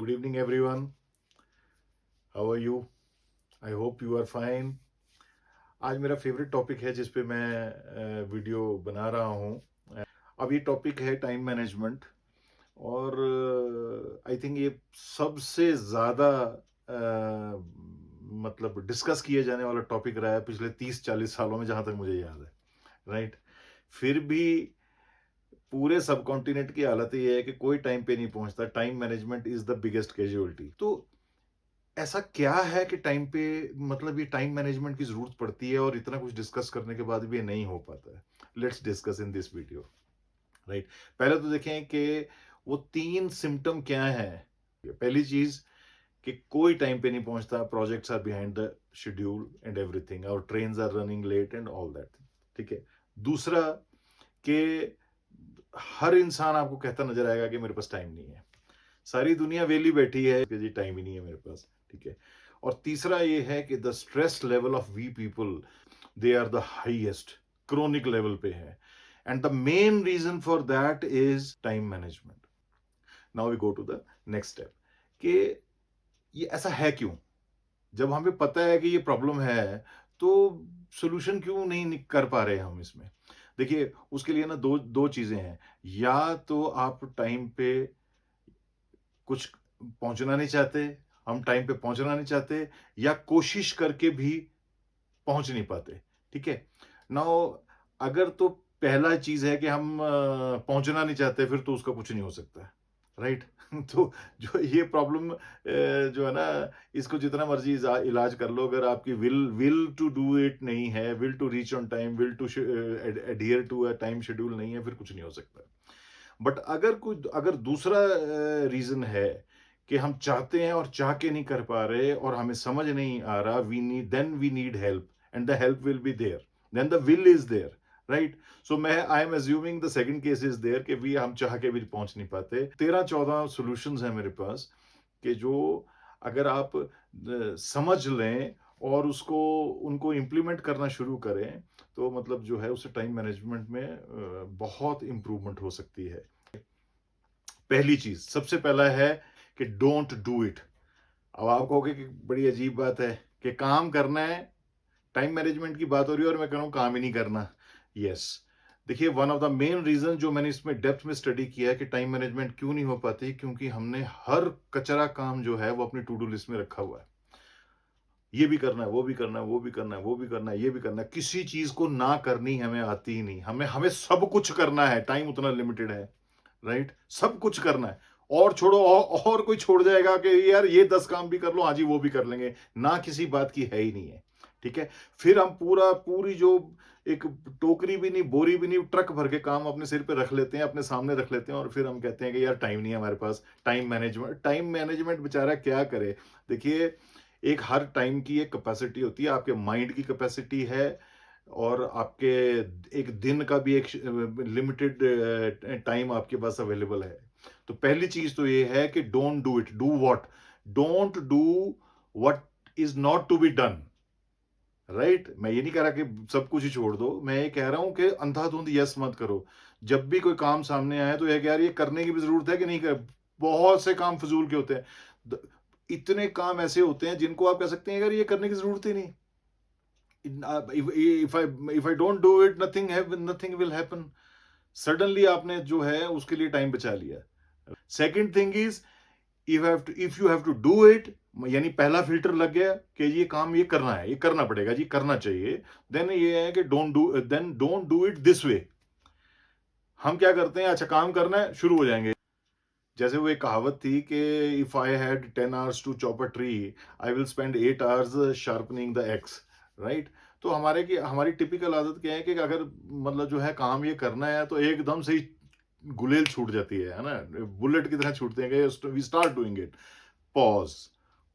Good evening, everyone. How are you? I hope you are fine. आज मेरा favourite topic है जिस पे मैं वीडियो बना रहा हूँ। अब ये टॉपिक है टाइम मैनेजमेंट और आई थिंक ये सबसे ज़्यादा मतलब डिस्कस किए जाने वाला टॉपिक रहा है पिछले 30-40 सालों में, जहाँ तक मुझे याद है, राइट। फिर भी पूरे सब कॉन्टिनेंट की हालत ये है कि कोई टाइम पे नहीं पहुंचता। Time management is the biggest casualty. तो ऐसा क्या है कि टाइम पे मतलब ये टाइम मैनेजमेंट की जरूरत पड़ती है और इतना कुछ डिस्कस करने के बाद भी ये नहीं हो पाता है? Let's discuss in this video, right. पहले तो देखें कि वो 3 सिम्टम क्या है। पहली चीज कि कोई टाइम पे नहीं पहुंचता, projects are behind the schedule and everything, और trains are running late and all that, ठीक है। दूसरा कि हर इंसान आपको कहता नजर आएगा कि मेरे पास टाइम नहीं है। सारी दुनिया वेली बैठी है कि जी टाइम ही नहीं है मेरे पास, ठीक है। और तीसरा ये है कि the stress level of we people, they are the highest, chronic level पे है। And the main reason for that is time management. Now we go to the next step कि ये ऐसा है क्यों। जब हमें पता है कि ये प्रॉब्लम है, तो सोल्यूशन क्यों नहीं कर पा रहे हम इसमें? देखिए, उसके लिए ना दो दो चीजें हैं। या तो आप टाइम पे कुछ पहुंचना नहीं चाहते, हम टाइम पे पहुंचना नहीं चाहते, या कोशिश करके भी पहुंच नहीं पाते, ठीक है। नाउ अगर तो पहला चीज है कि हम पहुंचना नहीं चाहते, फिर तो उसका कुछ नहीं हो सकता, राइट। तो जो ये प्रॉब्लम जो है ना, इसको जितना मर्जी इलाज कर लो, अगर आपकी विल टू डू इट नहीं है, will to reach on time, will to adhere to a time schedule नहीं है, फिर कुछ नहीं हो सकता। बट अगर दूसरा रीजन है कि हम चाहते हैं और चाह के नहीं कर पा रहे और हमें समझ नहीं आ रहा, we need help, and the help will be there, then the will is there, right. So मैं I am assuming the second case is there कि वी हम चाह के भी पहुंच नहीं पाते। 13-14 सॉल्यूशंस हैं मेरे पास कि जो अगर आप समझ लें और उसको उनको इम्प्लीमेंट करना शुरू करें, तो मतलब जो है उससे टाइम मैनेजमेंट में बहुत इंप्रूवमेंट हो सकती है। पहली चीज, सबसे पहला है कि डोंट डू इट। अब आप कहोगे कि बड़ी अजीब बात है कि काम करना है, टाइम मैनेजमेंट की बात हो रही है और मैं कह रहा हूं काम ही नहीं करना। यस, देखिए, one of the main reason जो मैंने इसमें डेप्थ में स्टडी किया है कि टाइम मैनेजमेंट क्यों नहीं हो पाती, क्योंकि हमने हर कचरा काम जो है वो अपनी टू डू लिस्ट में रखा हुआ है। ये भी करना है, वो भी करना है, वो भी करना है, वो भी करना है, ये भी करना है। किसी चीज को ना करनी हमें आती ही नहीं। हमें हमें सब कुछ करना है, टाइम उतना लिमिटेड है, राइट। सब कुछ करना है। और छोड़ो, और कोई छोड़ जाएगा कि यार ये 10 काम भी कर लो, हाँ जी वो भी कर लेंगे, ना किसी बात की है ही नहीं है, ठीक है। फिर हम पूरी जो एक टोकरी भी नहीं, बोरी भी नहीं, ट्रक भर के काम अपने सिर पे रख लेते हैं, अपने सामने रख लेते हैं, और फिर हम कहते हैं कि यार टाइम नहीं है हमारे पास। टाइम मैनेजमेंट बेचारा क्या करे। देखिए, एक हर टाइम की एक कैपेसिटी होती है। आपके माइंड की कैपेसिटी है, और आपके एक दिन का भी एक लिमिटेड टाइम आपके पास अवेलेबल है। तो पहली चीज तो ये है कि don't do it. Do what? Don't do what is not to be done, right. मैं ये नहीं कह रहा कि सब कुछ ही छोड़ दो, मैं ये कह रहा हूं कि अंधाधुंध यस मत करो। जब भी कोई काम सामने आए तो ये कि यार ये करने की भी जरूरत है कि नहीं कर। बहुत से काम फजूल के होते हैं। इतने काम ऐसे होते हैं जिनको आप कह सकते हैं यार ये करने की जरूरत ही नहीं। If I don't do it, nothing will happen. Suddenly आपने जो है उसके लिए टाइम बचा लिया। Second thing is, if you have to do it, यानी पहला फिल्टर लग गया कि ये काम ये करना है, ये करना पड़ेगा जी, करना चाहिए। देन ये है कि don't do it this way. हम क्या करते हैं, अच्छा काम करना है, शुरू हो जाएंगे। जैसे वो एक कहावत थी कि if I had 10 hours to chop a tree, I will spend 8 hours sharpening the axe, right. तो हमारी टिपिकल आदत क्या है कि अगर मतलब जो है काम ये करना है तो एकदम से ही गुलेल छूट जाती है ना, बुलेट की तरह छूटते हैं कि we start doing it. Pause,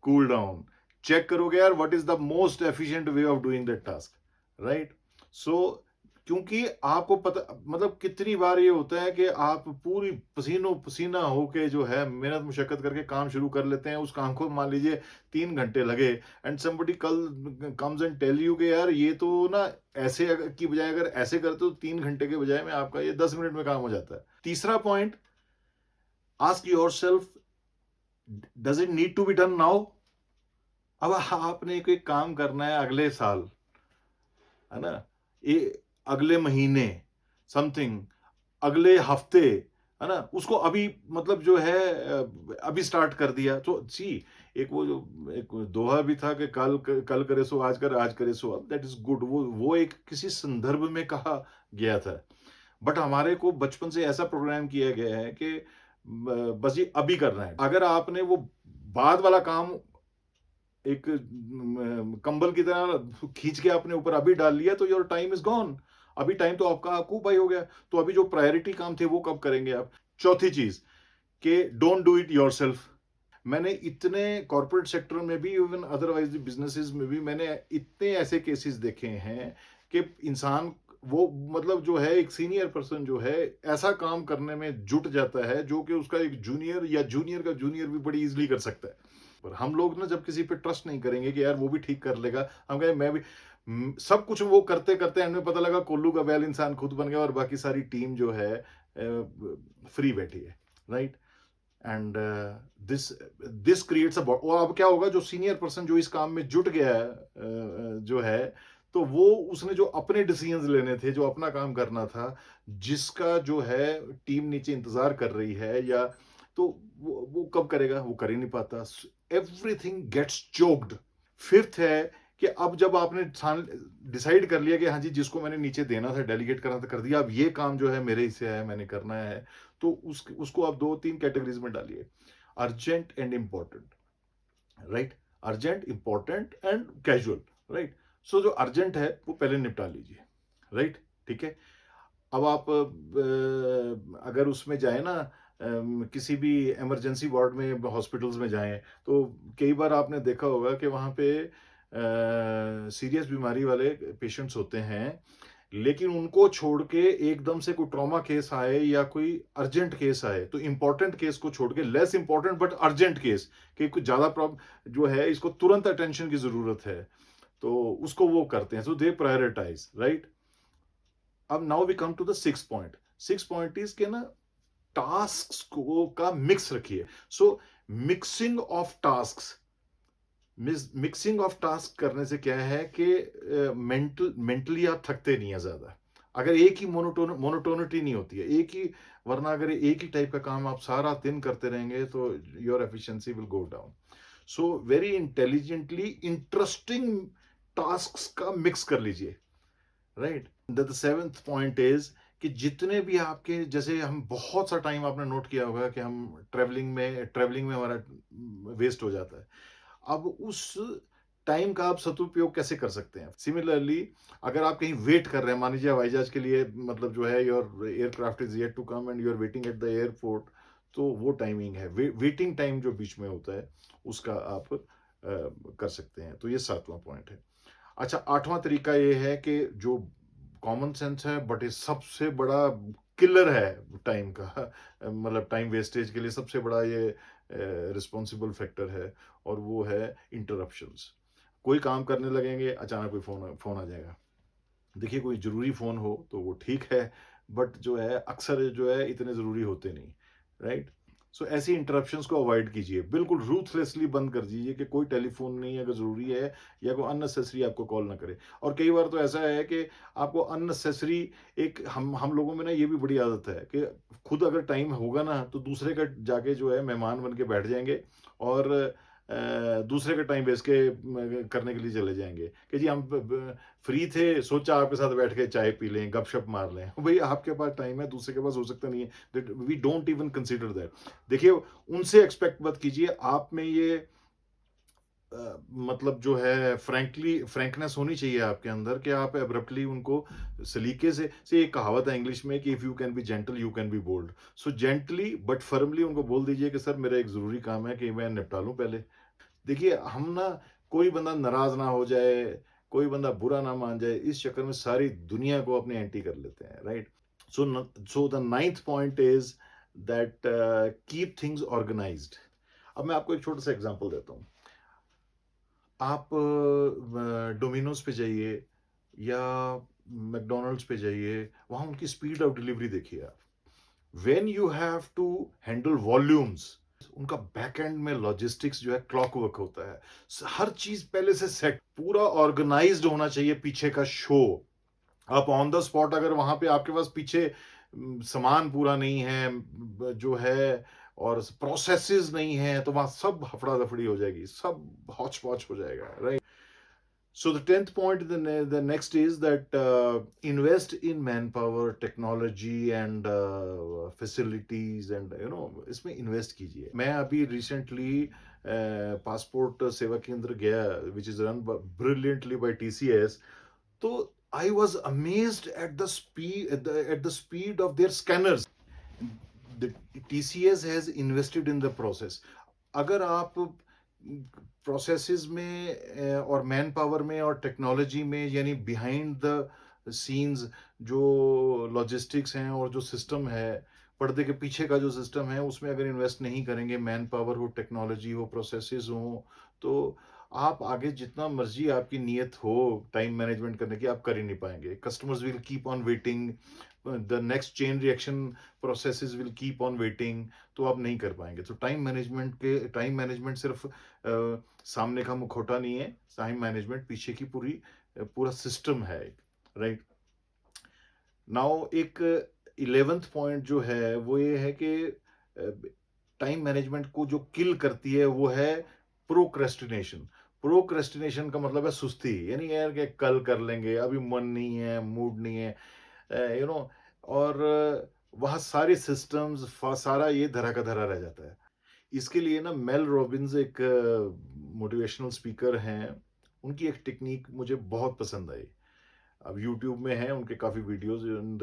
cool down, check करोगे यार what is the most efficient way of doing that task, right. So क्योंकि आपको पता, मतलब कितनी बार ये होता है कि आप पूरी पसीनों पसीना होके जो है मेहनत मुशक्कत करके काम शुरू कर लेते हैं। उस काम को मान लीजिए 3 घंटे लगे, एंड समबडी कल कम्स एंड टेल यू कि यार ये तो ना ऐसे की बजाय अगर ऐसे करते तो 3 घंटे के बजाय में आपका ये 10 मिनट में काम हो जाता है। तीसरा point, ask yourself, does it need to be done now? अब आपने कोई काम करना है अगले साल, है ना? अगले महीने, समथिंग, अगले हफ्ते, है ना? उसको अभी मतलब जो है अभी स्टार्ट कर दिया। तो सी, एक वो जो एक दोहा भी था कि कल करे सो आज कर, आज करे सो अब। That is good. वो एक किसी संदर्भ में कहा गया था। बट हमारे को बचपन से ऐसा प्रोग्राम किया गया है कि बस ये अभी करना है। अगर आपने वो बाद वाला काम एक कंबल की तरह खींच के अपने ऊपर अभी डाल लिया तो योर टाइम इज गॉन। अभी टाइम तो आपका ऑक्यूपाई हो गया। तो अभी जो प्रायोरिटी काम थे वो कब करेंगे आप? चौथी चीज कि डोंट डू इट योरसेल्फ। मैंने इतने कॉर्पोरेट सेक्टर में भी, इवन अदरवाइज बिजनेसेस में भी, मैंने इतने ऐसे केसेस देखे हैं कि इंसान वो मतलब जो है एक सीनियर पर्सन जो है ऐसा काम करने में जुट जाता है जो कि उसका एक जूनियर या जूनियर का जूनियर भी बड़ी इजीली कर सकता है। पर हम लोग ना जब किसी पे ट्रस्ट नहीं करेंगे कि यार वो भी ठीक कर लेगा, हम कहें मैं भी सब कुछ वो करते करते एंड में पता लगा कोल्लू का बैल इंसान खुद बन गया और बाकी सारी टीम जो है फ्री बैठी है, right? And this this creates a और अब क्या होगा, जो सीनियर पर्सन जो इस काम में जुट गया है जो है, तो वो उसने जो अपने डिसीजंस लेने थे, जो अपना काम करना था, जिसका जो है टीम नीचे इंतजार कर रही है, या तो वो कब करेगा? वो कर ही नहीं पाता। Everything gets choked. फिफ्थ है कि अब जब आपने डिसाइड कर लिया कि हाँ जी, जिसको मैंने नीचे देना था, डेलीगेट करना था, कर दिया, अब ये काम जो है मेरे हिस्से है, मैंने करना है, तो उसको आप दो तीन कैटेगरीज में डालिए, urgent and important, right? Urgent, important and casual, right? So जो अर्जेंट है वो पहले निपटा लीजिए, राइट? ठीक है। अब आप अगर उसमें जाए ना, किसी भी इमरजेंसी वार्ड में, हॉस्पिटल्स में जाएं, तो कई बार आपने देखा होगा कि वहां पे सीरियस बीमारी वाले पेशेंट्स होते हैं, लेकिन उनको छोड़ के एकदम से कोई ट्रॉमा केस आए या कोई अर्जेंट केस आए, तो इंपॉर्टेंट केस को छोड़ के, less important but urgent case, कि कुछ ज्यादा प्रॉब्लम जो है, इसको तुरंत अटेंशन की जरूरत है, तो उसको वो करते हैं, सो दे प्रायोरिटाइज, राइट? अब now we come to the six point. Six point is के ना, टास्क को का मिक्स रखिए। So mixing of task, mixing of task करने से क्या है कि मेंटली आप थकते नहीं है ज्यादा। अगर एक ही मोनोटोनिटी नहीं होती है, एक ही, वरना अगर एक ही टाइप का काम आप सारा दिन करते रहेंगे तो your efficiency will go down. So very intelligently interesting task का मिक्स कर लीजिए, right? The seventh point is कि जितने भी आपके, जैसे हम बहुत सा टाइम आपने नोट किया होगा कि हम ट्रेवलिंग में हमारा वेस्ट हो जाता है। अब उस टाइम का आप सदुपयोग कैसे कर सकते हैं? सिमिलरली, अगर आप कहीं वेट कर रहे हैं, मान लीजिए हवाई जहाज के लिए, मतलब जो है your aircraft is yet to come and you are waiting at the airport, तो वो टाइमिंग है, वेटिंग टाइम जो बीच में होता है, उसका आप कर सकते हैं। तो ये सातवां पॉइंट है। अच्छा, आठवां तरीका ये है कि जो कॉमन सेंस है बट ये सबसे बड़ा किलर है टाइम का, मतलब टाइम वेस्टेज के लिए सबसे बड़ा ये रिस्पॉन्सिबल फैक्टर है, और वो है इंटरप्शंस। कोई काम करने लगेंगे, अचानक कोई फोन फोन आ जाएगा। देखिए, कोई जरूरी फोन हो तो वो ठीक है, बट जो है अक्सर जो है इतने जरूरी होते नहीं, राइट? सो ऐसी इंटरप्शंस को अवॉइड कीजिए, बिल्कुल रूथलेसली बंद कर दीजिए कि कोई टेलीफोन नहीं, अगर जरूरी है, या कोई अननेसेसरी आपको कॉल ना करे। और कई बार तो ऐसा है कि आपको अननेसेसरी, एक हम लोगों में ना ये भी बड़ी आदत है कि खुद अगर टाइम होगा ना तो दूसरे का जाके जो है मेहमान बन के बैठ जाएंगे, और दूसरे का टाइम वेस्ट करने के लिए चले जाएंगे कि जी हम फ्री थे, सोचा आपके साथ बैठ के चाय पी लें, गपशप मार लें। भाई, आपके पास टाइम है, दूसरे के पास हो सकता नहीं है। We don't even consider that. देखिए, उनसे एक्सपेक्ट मत कीजिए, आप में ये मतलब जो है फ्रैंकनेस होनी चाहिए आपके अंदर, कि आप एब्रप्टली उनको सलीके से एक कहावत है इंग्लिश में कि if you can be gentle you can be bold. So gently but firmly उनको बोल दीजिए कि सर, मेरा एक जरूरी काम है कि मैं निपटा लूं पहले। देखिए, हम ना, कोई बंदा नाराज ना हो जाए, कोई बंदा बुरा ना मान जाए, इस चक्कर में सारी दुनिया को अपने एंटी कर लेते हैं, right? So the ninth point is that keep things organised. अब मैं आपको एक छोटा सा एग्जांपल देता हूँ। आप डोमिनोज पे जाइए या मैकडोनल्ड्स पे जाइए, वहां उनकी स्पीड ऑफ डिलीवरी देखिए आप। When you have to handle volumes, उनका बैक एंड में लॉजिस्टिक्स जो है क्लॉक वर्क होता है। हर चीज पहले से सेट, पूरा ऑर्गेनाइज्ड होना चाहिए पीछे का शो। आप ऑन द स्पॉट अगर वहां पे आपके पास पीछे सामान पूरा नहीं है, जो है, और प्रोसेसेस नहीं है, तो वहां सब हफड़ा दफड़ी हो जाएगी, सब हौच पौच हो जाएगा, right? So the 10th point, the next is that invest in manpower, technology and facilities, and इसमें invest कीजिए। मैं अभी recently पासपोर्ट सेवा केंद्र गया, which is run brilliantly by TCS। तो I was amazed at the speed, at the speed of their scanners. The TCS has invested in the process। अगर आप प्रोसेसेस में और मैन पावर में और टेक्नोलॉजी में, यानी बिहाइंड द सीन्स जो लॉजिस्टिक्स हैं और जो सिस्टम है, पर्दे के पीछे का जो सिस्टम है, उसमें अगर इन्वेस्ट नहीं करेंगे, मैन पावर हो, टेक्नोलॉजी हो, प्रोसेसेस हो, तो आप आगे जितना मर्जी आपकी नीयत हो टाइम मैनेजमेंट करने की, आप कर ही नहीं पाएंगे। Customers will keep on waiting, the next chain reaction processes will keep on waiting, तो आप नहीं कर पाएंगे। तो टाइम मैनेजमेंट सिर्फ सामने का मुखौटा नहीं है, टाइम मैनेजमेंट पीछे की पूरा सिस्टम है, राइट? नाउ एक 11th पॉइंट जो है वो ये है कि टाइम मैनेजमेंट को जो किल करती है वो है प्रोक्रेस्टिनेशन। प्रोक्रेस्टिनेशन का मतलब है सुस्ती, यानी यार कि कल कर लेंगे, अभी मन नहीं है, मूड नहीं है, यू नो और वहाँ सारे सिस्टम्स, सारा ये धरा का धरा रह जाता है। इसके लिए ना मेल रॉबिन्स एक मोटिवेशनल स्पीकर हैं, उनकी एक टेक्निक मुझे बहुत पसंद आई। अब यूट्यूब में है उनके काफ़ी videos, and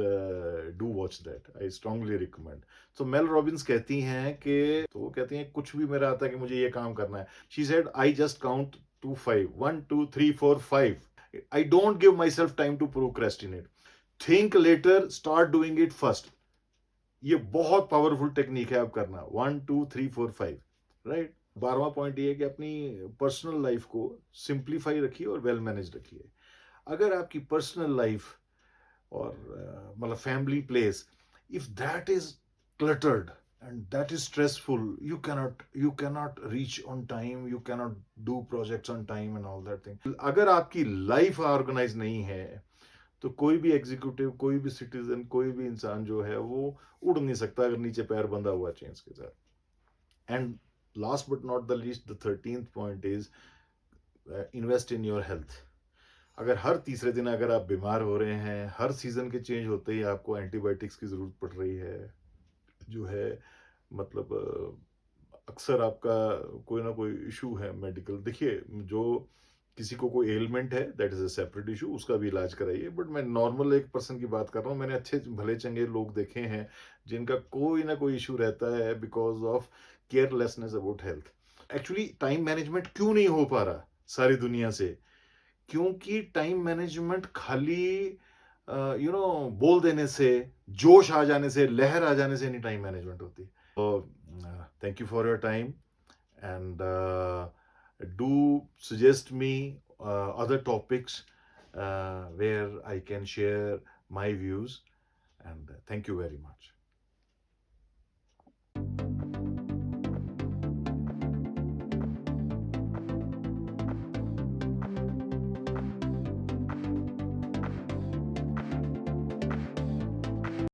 do watch that, I strongly recommend. तो मेल रॉबिन्स कहती हैं कि, तो वो कहती हैं कुछ भी मेरा आता है कि मुझे ये काम करना है, she said I just count to 5, 1 2 3 4 5, I don't give myself time to procrastinate, think later, start doing it first. ये बहुत पावरफुल टेक्निक है आप करना, 1 2 3 4 5, राइट? 12वां पॉइंट ये है कि अपनी पर्सनल लाइफ को सिंप्लीफाई रखिए और वेल मैनेज रखिए। अगर आपकी पर्सनल लाइफ और मतलब family place, if that is cluttered and that is stressful, you cannot reach on time, you cannot do projects on time and all that thing। अगर आपकी लाइफ ऑर्गेनाइज नहीं है, तो कोई भी एग्जीक्यूटिव, कोई भी सिटीजन, कोई भी इंसान जो है वो उड़ नहीं सकता अगर नीचे पैर बंधा हुआ चेन्स के साथ। And last but not the least, the 13th point is invest in your health. अगर हर तीसरे दिन अगर आप बीमार हो रहे हैं, हर सीजन के चेंज होते ही आपको एंटीबायोटिक्स की जरूरत पड़ रही है, जो है मतलब अक्सर आपका कोई ना कोई इशू है मेडिकल, देखिए जो किसी को कोई एलिमेंट है that is a separate issue, उसका भी इलाज कराइए, बट मैं नॉर्मल एक पर्सन की बात कर रहा हूँ। मैंने अच्छे भले चंगे लोग देखे हैं जिनका कोई ना कोई इशू रहता है because of carelessness about health. Actually time management क्यों नहीं हो पा रहा सारी दुनिया से? क्योंकि टाइम मैनेजमेंट खाली बोल देने से, जोश आ जाने से, लहर आ जाने से नहीं टाइम मैनेजमेंट होती। तो thank you for your time, and do suggest me other topics where I can share my views, and thank you very much।